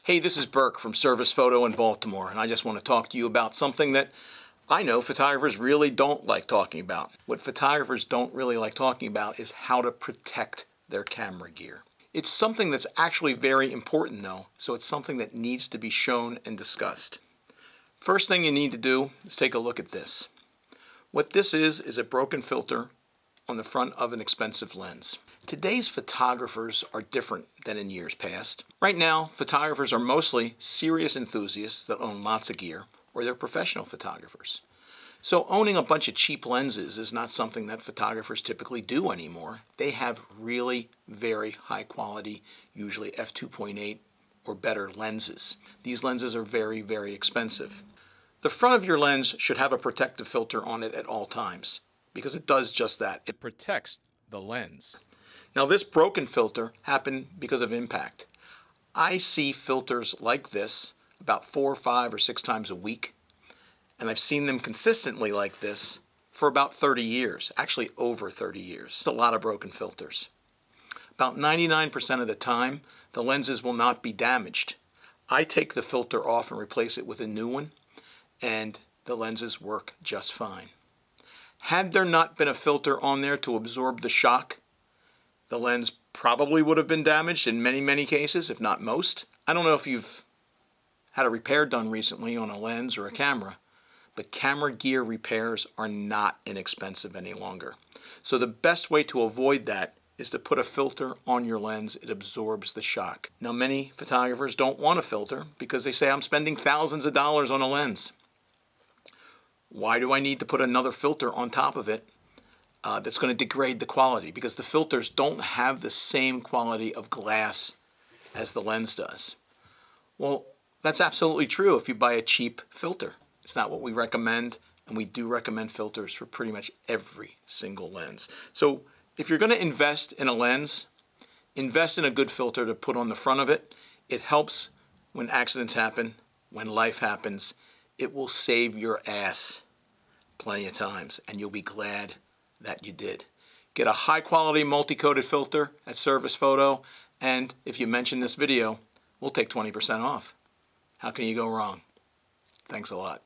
Hey, this is Burke from Service Photo in Baltimore, and I just want to talk to you about something that I know photographers really don't like talking about. What photographers don't really like talking about is how to protect their camera gear. It's something that's actually very important though, so it's something that needs to be shown and discussed. First thing you need to do is take a look at this. What this is a broken filter on the front of an expensive lens. Today's photographers are different than in years past. Right now, photographers are mostly serious enthusiasts that own lots of gear, or they're professional photographers. So owning a bunch of cheap lenses is not something that photographers typically do anymore. They have really very high quality, usually f2.8 or better lenses. These lenses are very, very expensive. The front of your lens should have a protective filter on it at all times, because it does just that. It protects the lens. Now this broken filter happened because of impact. I see filters like this about 4, 5, or 6 times a week, and I've seen them consistently like this for about 30 years, actually over 30 years. It's a lot of broken filters. About 99% of the time, the lenses will not be damaged. I take the filter off and replace it with a new one, and the lenses work just fine. Had there not been a filter on there to absorb the shock, the lens probably would have been damaged in many, many cases, if not most. I don't know if you've had a repair done recently on a lens or a camera, but camera gear repairs are not inexpensive any longer. So the best way to avoid that is to put a filter on your lens. It absorbs the shock. Now many photographers don't want a filter because they say, I'm spending thousands of dollars on a lens. Why do I need to put another filter on top of it that's going to degrade the quality? Because the filters don't have the same quality of glass as the lens does. Well, that's absolutely true if you buy a cheap filter. It's not what we recommend, and we do recommend filters for pretty much every single lens. So if you're going to invest in a lens, invest in a good filter to put on the front of it. It helps when accidents happen, when life happens. It will save your ass plenty of times, and you'll be glad that you did. Get a high quality multi-coated filter at Service Photo, and if you mention this video, we'll take 20% off. How can you go wrong? Thanks a lot.